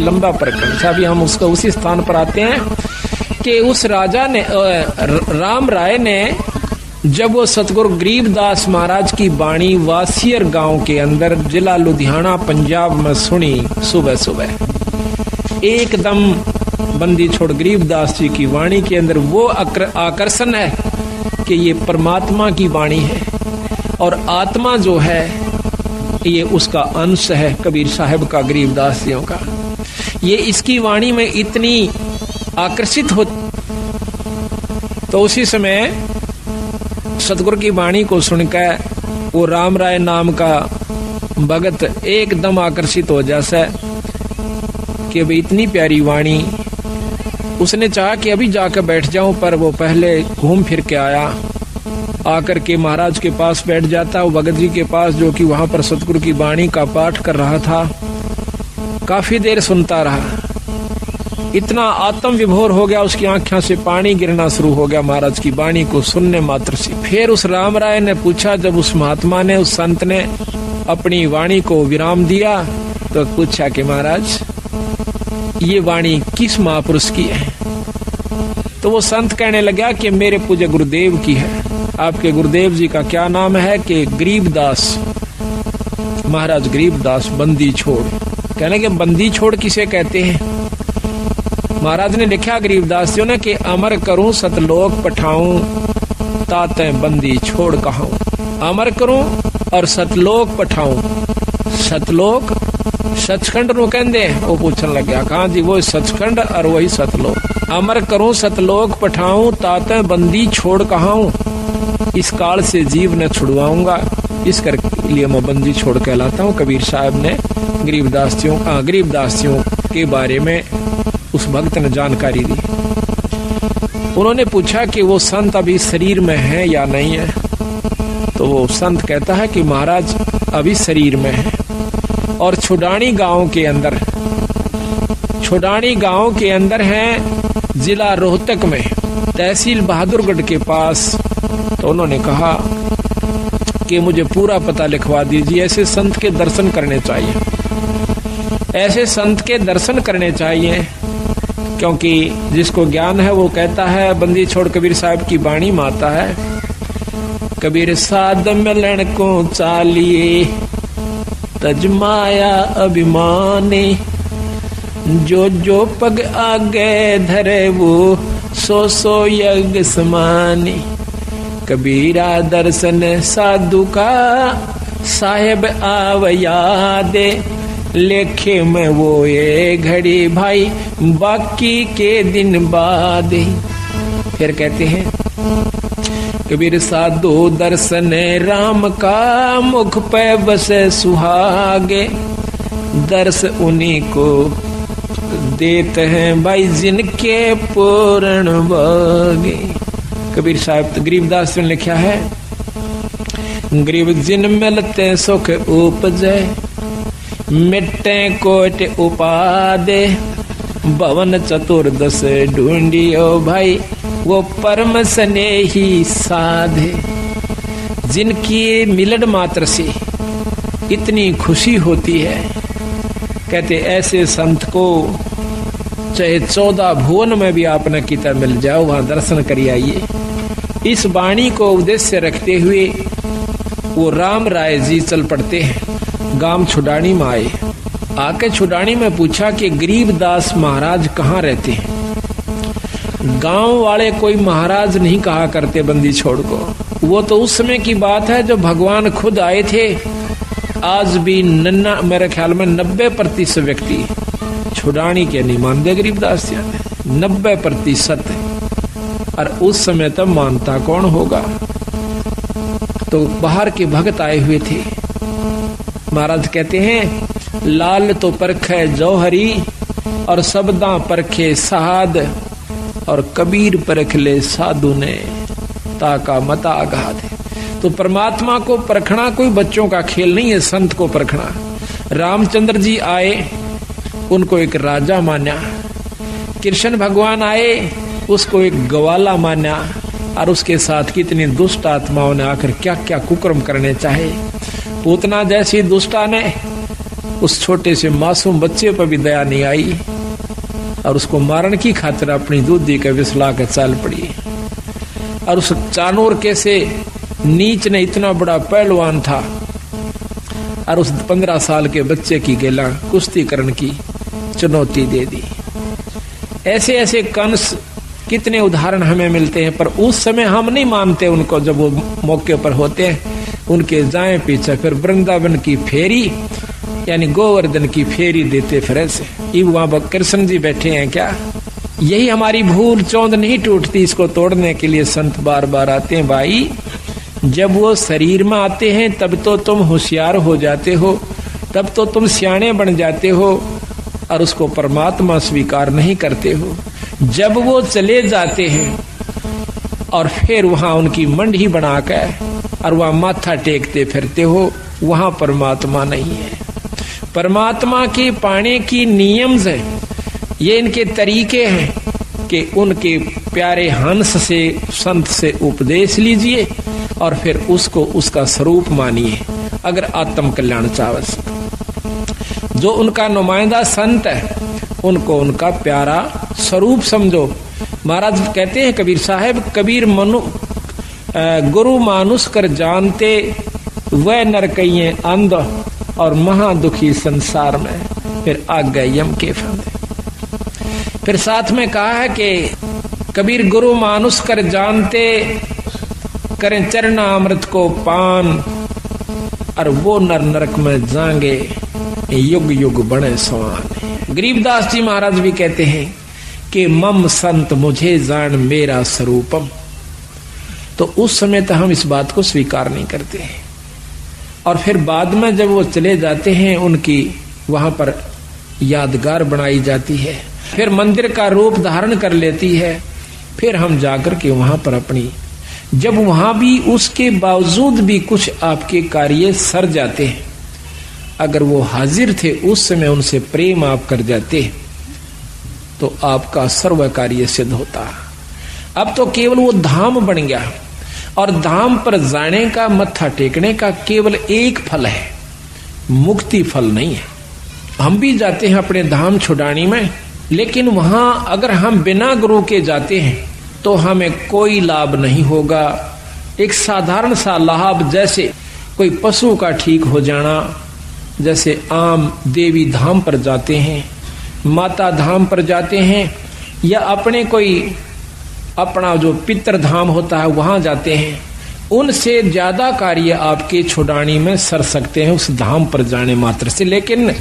लंबा प्रकरण था। अभी हम उसका उसी स्थान पर आते हैं कि उस राजा ने राम राय ने जब वो सतगुरु गरीबदास महाराज की वाणी वासियर गांव के अंदर जिला लुधियाना पंजाब में सुनी, सुबह सुबह एकदम बंदी छोड़ गरीबदास जी की वाणी के अंदर वो आकर्षण है कि ये परमात्मा की वाणी है और आत्मा जो है ये उसका अंश है कबीर साहब का, गरीबदास जियों का। ये इसकी वाणी में इतनी आकर्षित हो, तो उसी समय सतगुरु की वाणी को सुनकर वो राम राय नाम का भगत एकदम आकर्षित हो जैसा कि भाई इतनी प्यारी वाणी। उसने चाहा कि अभी जाकर बैठ जाऊं, पर वो पहले घूम फिर के आया, आकर के महाराज के पास बैठ जाता, वो भगत जी के पास जो कि वहां पर सतगुरु की वाणी का पाठ कर रहा था। काफी देर सुनता रहा, इतना आत्म विभोर हो गया, उसकी आंखों से पानी गिरना शुरू हो गया महाराज की वाणी को सुनने मात्र से। फिर उस राम राय ने पूछा, जब उस महात्मा ने, उस संत ने अपनी वाणी को विराम दिया, तो पूछा कि महाराज ये वाणी किस महापुरुष की है? तो वो संत कहने लगा कि मेरे पूज्य गुरुदेव की है। आपके गुरुदेव जी का क्या नाम है? कि गरीबदास महाराज, गरीबदास बंदी छोड़। कहने लगे बंदी छोड़ किसे कहते हैं? महाराज ने लिखा गरीबदास जी ने कि अमर करूं सतलोक पठाऊं ताते बंदी छोड़ कहूं। अमर करूं और सतलोक पठाऊं। सतलोक सचखंड नु कहंदे, वो पूछन लग गया कहां जी? वो सचखंड और वही सतलोक। अमर करूं सतलोक पठाऊं ताते बंदी छोड़ कहूं। इस काल से जीव न छुड़वाऊंगा, इस कर लिए मैं बंदी छोड़ कहलाता हूँ। कबीर साहब ने गरीबदासियों के बारे में उस भक्त ने जानकारी दी। उन्होंने पूछा कि वो संत अभी शरीर में है या नहीं है? तो वो संत कहता है कि महाराज अभी शरीर में है और छुडानी गांव के अंदर है, जिला रोहतक में, तहसील बहादुरगढ़ के पास। तो उन्होंने कहा कि मुझे पूरा पता लिखवा दीजिए। ऐसे संत के दर्शन करने चाहिए, ऐसे संत के दर्शन करने चाहिए, क्योंकि जिसको ज्ञान है वो कहता है, बंदी छोड़ कबीर साहब की वाणी माता है, कबीर साध मिलन को चालिए तजमाया अभिमानी, जो जो पग आगे धरे वो सो सो यज्ञ समानी। कबीरा दर्शन साधु का साहेब आवया दे, लेखे में वो ये घड़ी भाई बाकी के दिन बाद। फिर कहते हैं कबीर साधु दर्शन राम का मुख पे बसे सुहागे, दर्श उन्हीं को देते हैं भाई जिनके पूर्ण भागे। कबीर साहब गरीबदास ने लिखा है, गरीब जिन मिलते सुख उपजे, मिट्टे कोट उपादे, भवन चतुर्दश ढूंढियो भाई वो परम स्नेही साधे। जिनकी मिलन मात्र से इतनी खुशी होती है, कहते ऐसे संत को चाहे 14 भुवन में भी आपने किता मिल जाओ, वहां दर्शन करिए आइए। इस वाणी को उद्देश्य रखते हुए वो राम राय जी चल पड़ते हैं। गांव छुडानी में आए, आके छुडानी में पूछा कि गरीबदास महाराज कहाँ रहते हैं। गांव वाले कोई महाराज नहीं कहा करते बंदी छोड़ को, वो तो उस समय की बात है जो भगवान खुद आए थे। आज भी मेरे ख्याल में 90% व्यक्ति छुडानी के नहीं मानते गरीबदास जी, 90%। और उस समय तब मानता कौन होगा? तो बाहर के भक्त आए हुए थे। महाराज कहते हैं लाल तो परखे जौहरी और सबदा परखे साध, और कबीर परख ले साधु ने ताका मता आघात। तो परमात्मा को परखना कोई बच्चों का खेल नहीं है, संत को परखना। रामचंद्र जी आए, उनको एक राजा माना। कृष्ण भगवान आए, उसको एक ग्वाला माना। और उसके साथ कितनी दुष्ट आत्माओं ने आकर क्या क्या कुकर्म करने चाहे। पूतना जैसी दुष्टा ने उस छोटे से मासूम बच्चे पर भी दया नहीं आई और उसको मारने की खातिर अपनी दूधी के विसला के चाल पड़ी। और उस चानोर कैसे नीच ने इतना बड़ा पहलवान था और उस 15 साल के बच्चे की गेला कुश्ती करने की चुनौती दे दी। ऐसे ऐसे कंस कितने उदाहरण हमें मिलते हैं, पर उस समय हम नहीं मानते उनको। जब वो मौके पर होते हैं उनके जाए पीछे फिर वृंदावन की फेरी यानी गोवर्धन की फेरी देते फिर ऐसे। वहां कृष्ण जी बैठे हैं क्या? यही हमारी भूल चौंध नहीं टूटती, इसको तोड़ने के लिए संत बार बार आते हैं। भाई जब वो शरीर में आते हैं तब तो तुम होशियार हो जाते हो, तब तो तुम सियाणे बन जाते हो और उसको परमात्मा स्वीकार नहीं करते हो। जब वो चले जाते हैं और फिर वहां उनकी मंडी बनाकर और वहां माथा टेकते फिरते हो, वहां परमात्मा नहीं है। परमात्मा के पाने की नियम है, ये इनके तरीके हैं कि उनके प्यारे हंस से संत से उपदेश लीजिए और फिर उसको उसका स्वरूप मानिए अगर आत्म कल्याण चाहत। जो उनका नुमाइंदा संत है उनको उनका प्यारा स्वरूप समझो। महाराज कहते हैं कबीर साहब, कबीर गुरु मानुष कर जानते वह नरकइये अंध और महादुखी संसार में फिर आ गए यम के फंदे। फिर साथ में कहा है कि कबीर गुरु मानुष कर जानते करें चरना अमृत को पान और वो नर नरक में जाएंगे युग युग बने समान। गरीबदास जी महाराज भी कहते हैं कि मम संत मुझे जान मेरा स्वरूपम। तो उस समय तो हम इस बात को स्वीकार नहीं करते हैं और फिर बाद में जब वो चले जाते हैं उनकी वहां पर यादगार बनाई जाती है, फिर मंदिर का रूप धारण कर लेती है। फिर हम जाकर के वहां पर अपनी, जब वहां भी उसके बावजूद भी कुछ आपके कार्य सर जाते हैं, अगर वो हाजिर थे उस समय उनसे प्रेम आप कर जाते तो आपका सर्व कार्य सिद्ध होता। अब तो केवल वो धाम बन गया और धाम पर जाने का, मत्था टेकने का केवल एक फल है, मुक्ति फल नहीं है। हम भी जाते हैं अपने धाम छुड़ानी में, लेकिन वहां अगर हम बिना गुरु के जाते हैं तो हमें कोई लाभ नहीं होगा। एक साधारण सा लाभ, जैसे कोई पशु का ठीक हो जाना, जैसे आम देवी धाम पर जाते हैं, माता धाम पर जाते हैं, या अपने कोई अपना जो पितृ धाम होता है वहां जाते हैं, उनसे ज्यादा कार्य आपके छुड़ानी में सर सकते हैं उस धाम पर जाने मात्र से। लेकिन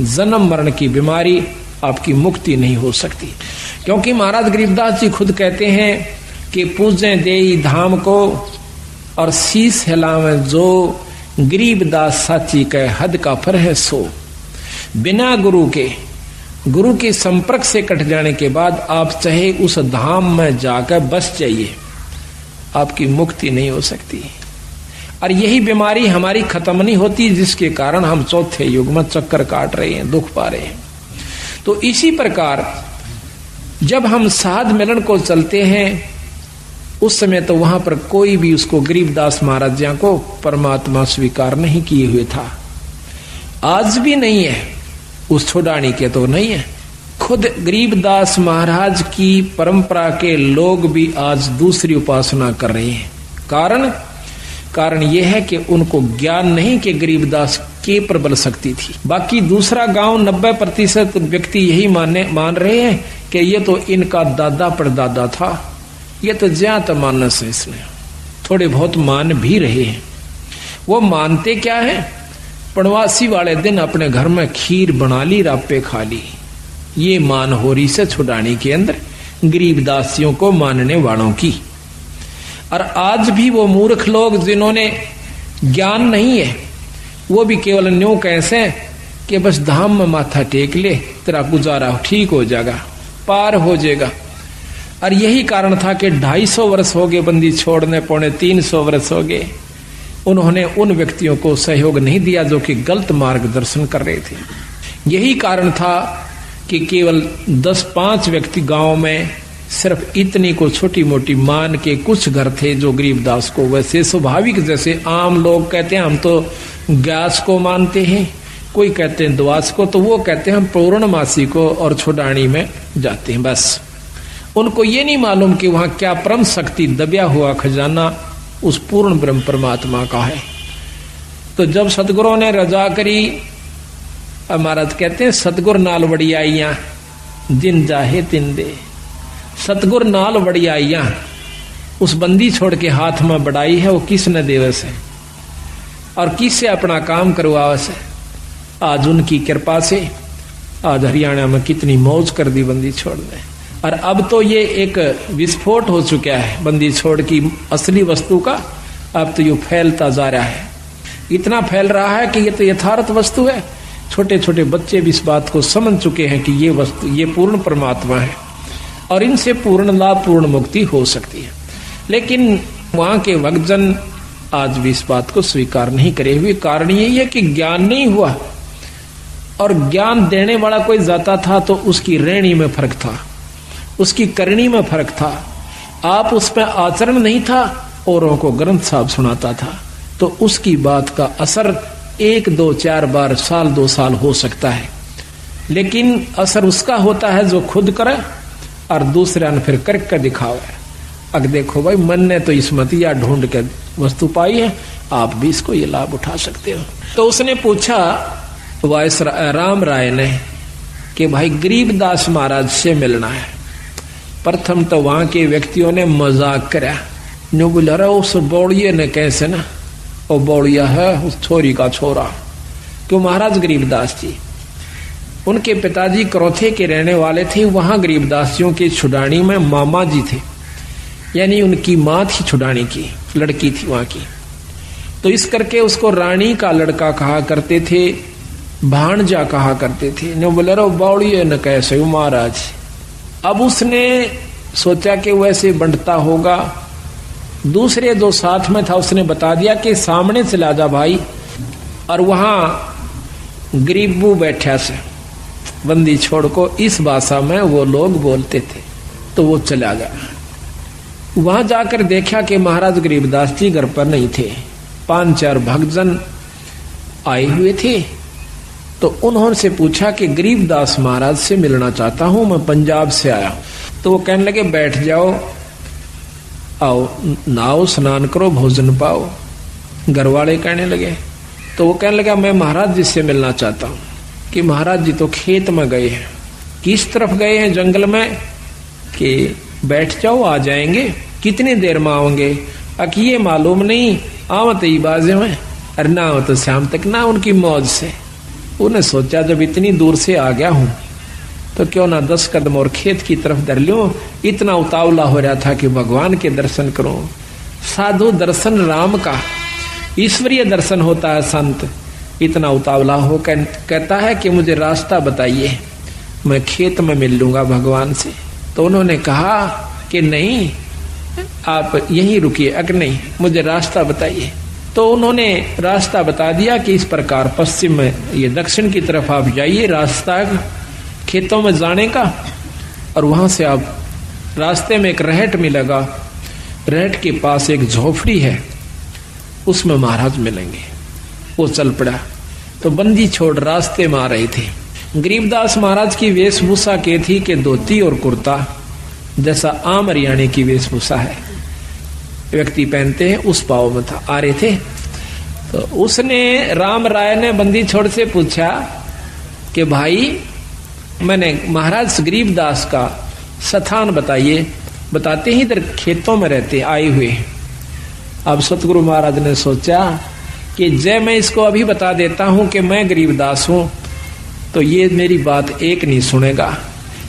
जन्म मरण की बीमारी आपकी मुक्ति नहीं हो सकती, क्योंकि महाराज गरीबदास जी खुद कहते हैं कि पूजें देई धाम को और शीस हिलावे जो, गरीबदास साची कह हद का फर है सो। बिना गुरु के संपर्क से कट जाने के बाद आप चाहे उस धाम में जाकर बस जाइए, आपकी मुक्ति नहीं हो सकती। और यही बीमारी हमारी खत्म नहीं होती, जिसके कारण हम चौथे युग में चक्कर काट रहे हैं, दुख पा रहे हैं। तो इसी प्रकार जब हम साध मिलन को चलते हैं उस समय तो वहां पर कोई भी उसको गरीबदास महाराज जी को परमात्मा स्वीकार नहीं किए हुए था, आज भी नहीं है, उस छुड़ानी के तो नहीं है। खुद गरीबदास महाराज की परंपरा के लोग भी आज दूसरी उपासना कर रहे हैं। कारण यह है कि उनको ज्ञान नहीं कि गरीबदास के प्रबल शक्ति थी। बाकी दूसरा गांव 90% व्यक्ति यही मान रहे हैं कि ये तो इनका दादा परदादा था, ये तो ज्यादा मानस है, इसमें थोड़े बहुत मान भी रहे हैं। वो मानते क्या है, पड़वासी वाले दिन अपने घर में खीर बना ली, रापे खा ली। ये मान हो रही से छुड़ाने के अंदर गरीबदासियों को मानने वालों की। और आज भी वो मूर्ख लोग जिन्होंने ज्ञान नहीं है, वो भी केवल न्यू कैसे कि बस धाम में माथा टेक ले, तेरा गुजारा ठीक हो जाएगा, पार हो जाएगा। और यही कारण था कि 250 वर्ष हो गए बंदी छोड़ने, 350 वर्ष हो गए, उन्होंने उन व्यक्तियों को सहयोग नहीं दिया जो कि गलत मार्गदर्शन कर रहे थे। यही कारण था कि केवल 10-5 व्यक्ति गांव में सिर्फ इतनी को छोटी मोटी मान के कुछ घर थे जो गरीबदास को, वैसे स्वाभाविक जैसे आम लोग कहते हैं हम तो गैस को मानते हैं, कोई कहते हैं द्वास को, तो वो कहते हैं हम पूर्णमासी को और छुड़ानी में जाते हैं। बस उनको ये नहीं मालूम कि वहां क्या परम शक्ति दबिया हुआ खजाना उस पूर्ण ब्रह्म परमात्मा का है। तो जब सतगुरु ने रजा करी, महाराज कहते हैं सतगुर नाल वड़ियाइयां जिन जाहे तिन दे। सतगुर नाल वड़ियाइयां उस बंदी छोड़ के हाथ में बढ़ाई है, वो किसने देवस है और किससे अपना काम करवावस है। आज उनकी कृपा से आज हरियाणा में कितनी मौज कर दी बंदी छोड़ ने। और अब तो ये एक विस्फोट हो चुका है बंदी छोड़ की असली वस्तु का। अब तो ये फैलता जा रहा है, इतना फैल रहा है कि ये तो यथार्थ वस्तु है। छोटे छोटे बच्चे भी इस बात को समझ चुके हैं कि ये वस्तु, ये पूर्ण परमात्मा है और इनसे पूर्ण लाभ, पूर्ण मुक्ति हो सकती है। लेकिन वहां के भक्तजन आज भी इस बात को स्वीकार नहीं करे हुए। कारण यही है कि ज्ञान नहीं हुआ, और ज्ञान देने वाला कोई जाता था तो उसकी रहनी में फर्क था, उसकी करनी में फर्क था। आप उसमें आचरण नहीं था, औरों को ग्रंथ साहब सुनाता था, तो उसकी बात का असर 1, 2, 4 बार, साल 2 साल हो सकता है। लेकिन असर उसका होता है जो खुद करे और दूसरा ने फिर करके दिखावे। अब देखो भाई, मन ने तो इसमतिया ढूंढ के वस्तु पाई है, आप भी इसको ये लाभ उठा सकते हो। तो उसने पूछा वायस राम राय ने कि भाई गरीबदास महाराज से मिलना है। प्रथम तो वहां के व्यक्तियों ने मजाक करा, नो बोला रहा उस बौड़िए ने कैसे ना, वो बौड़िया है उस छोरी का छोरा। क्यों? महाराज गरीबदास जी, उनके पिताजी करौथे के रहने वाले थे। वहां गरीबदासियों के छुड़ानी में मामा जी थे, यानी उनकी माँ थी छुड़ानी की, लड़की थी वहां की। तो इस करके उसको रानी का लड़का कहा करते थे, भाणजा कहा करते थे। ने बोले रो बौड़िए न कैसे महाराज। अब उसने सोचा कि वैसे बंटता होगा, दूसरे जो साथ में था उसने बता दिया कि सामने चला जा भाई। और वहां गरीबू बैठा से बंदी छोड़ को इस भाषा में वो लोग बोलते थे। तो वो चला गया, वहां जाकर देखा कि महाराज गरीबदास जी घर पर नहीं थे। 5-4 भक्तजन आए हुए थे। तो उन्होंने से पूछा कि गरीबदास महाराज से मिलना चाहता हूं, मैं पंजाब से आया हूं। तो वो कहने लगे बैठ जाओ, आओ नहाओ स्नान करो, भोजन पाओ। घर वाले कहने लगे, तो वो कहने लगा मैं महाराज जी से मिलना चाहता हूं। कि महाराज जी तो खेत में गए हैं। किस तरफ गए हैं? जंगल में। कि बैठ जाओ आ जाएंगे। कितनी देर में आओगे? अक ये मालूम नहीं, आवत ही बाजे में, अरे ना हो तो शाम तक ना। उनकी मौज से उन्हें सोचा जब इतनी दूर से आ गया हूं तो क्यों ना 10 कदम और खेत की तरफ धर लूं। इतना उतावला हो रहा था कि भगवान के दर्शन करूं। साधु दर्शन राम का, ईश्वरीय दर्शन होता है संत। इतना उतावला हो कहता है कि मुझे रास्ता बताइए, मैं खेत में मिल लूंगा भगवान से। तो उन्होंने कहा कि नहीं आप यहीं रुकिए, अगर नहीं मुझे रास्ता बताइए। तो उन्होंने रास्ता बता दिया कि इस प्रकार पश्चिम में, ये दक्षिण की तरफ आप जाइए, रास्ता खेतों में जाने का। और वहां से आप रास्ते में एक रहट मिलेगा, रहट के पास एक झोपड़ी है, उसमें महाराज मिलेंगे। वो चल पड़ा। तो बंदी छोड़ रास्ते में आ रहे थे। गरीबदास महाराज की वेशभूषा के थी कि धोती और कुर्ता, जैसा आम हरियाणे की वेशभूषा है व्यक्ति पहनते हैं, उस भाव में था, आ रहे थे। तो उसने राम राय ने बंदी छोड़ से पूछा कि भाई मैंने महाराज गरीबदास का स्थान बताइए। बताते ही इधर खेतों में रहते आए हुए। अब सतगुरु महाराज ने सोचा कि जय मैं इसको अभी बता देता हूं कि मैं गरीबदास हूं, तो ये मेरी बात एक नहीं सुनेगा,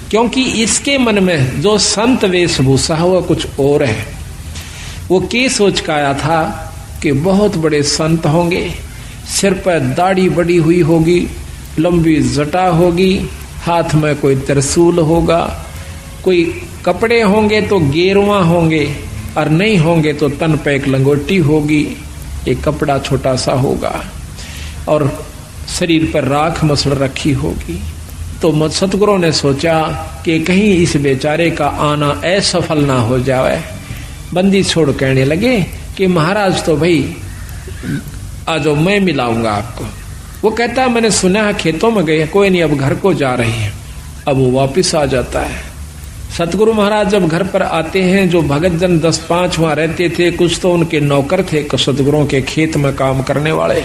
क्योंकि इसके मन में जो संत वेशभूषा है वह कुछ और है। वो के सोच का आया था कि बहुत बड़े संत होंगे, सिर पर दाढ़ी बड़ी हुई होगी, लंबी जटा होगी, हाथ में कोई त्रिशूल होगा, कोई कपड़े होंगे तो गेरुआ होंगे, और नहीं होंगे तो तन पे एक लंगोटी होगी, एक कपड़ा छोटा सा होगा, और शरीर पर राख मसल रखी होगी। तो सतगुरु ने सोचा कि कहीं इस बेचारे का आना असफल ना हो जाए। बंदी छोड़ कहने लगे कि महाराज तो भाई आ जाओ, मैं मिलाऊंगा आपको। वो कहता है मैंने सुना है खेतों में गए, कोई नहीं अब घर को जा रहे हैं। अब वो वापिस आ जाता है। सतगुरु महाराज जब घर पर आते हैं, जो भगत जन 10-5 वहां रहते थे, कुछ तो उनके नौकर थे सतगुरुओं के खेत में काम करने वाले,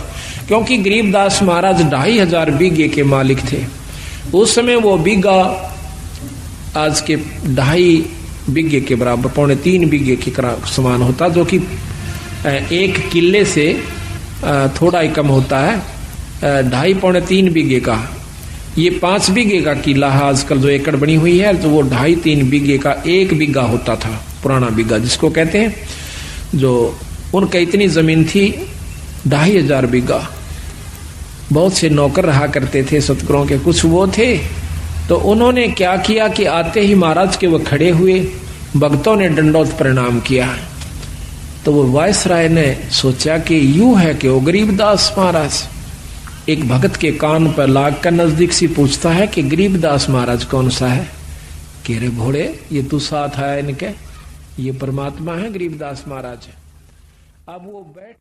क्योंकि गरीबदास महाराज 2500 बीघे के मालिक थे। उस समय वो बीघा आज के 2.5 बीघे के बराबर, 2.25 बीघे के समान होता, जो कि 1 किले से थोड़ा ही कम होता है। 2.5-3 बीघे का, ये 5 बीघे का किला है आजकल जो एकड़ बनी हुई है, तो वो 2.5-3 बीघे का 1 बीघा होता था, पुराना बीघा जिसको कहते हैं। जो उनका इतनी जमीन थी 2500 बीघा। बहुत से नौकर रहा करते थे सतगुरुओं के, कुछ वो थे। तो उन्होंने क्या किया कि आते ही महाराज के वो खड़े हुए, भक्तों ने दंडोत प्रणाम किया। तो वो वायसराय ने सोचा कि यूं है कि वो गरीबदास महाराज एक भगत के कान पर लाग कर नजदीक से पूछता है कि गरीबदास महाराज कौन सा है? कह रे भोड़े, ये तू साथ है इनके, ये परमात्मा है गरीबदास महाराज। अब वो बैठ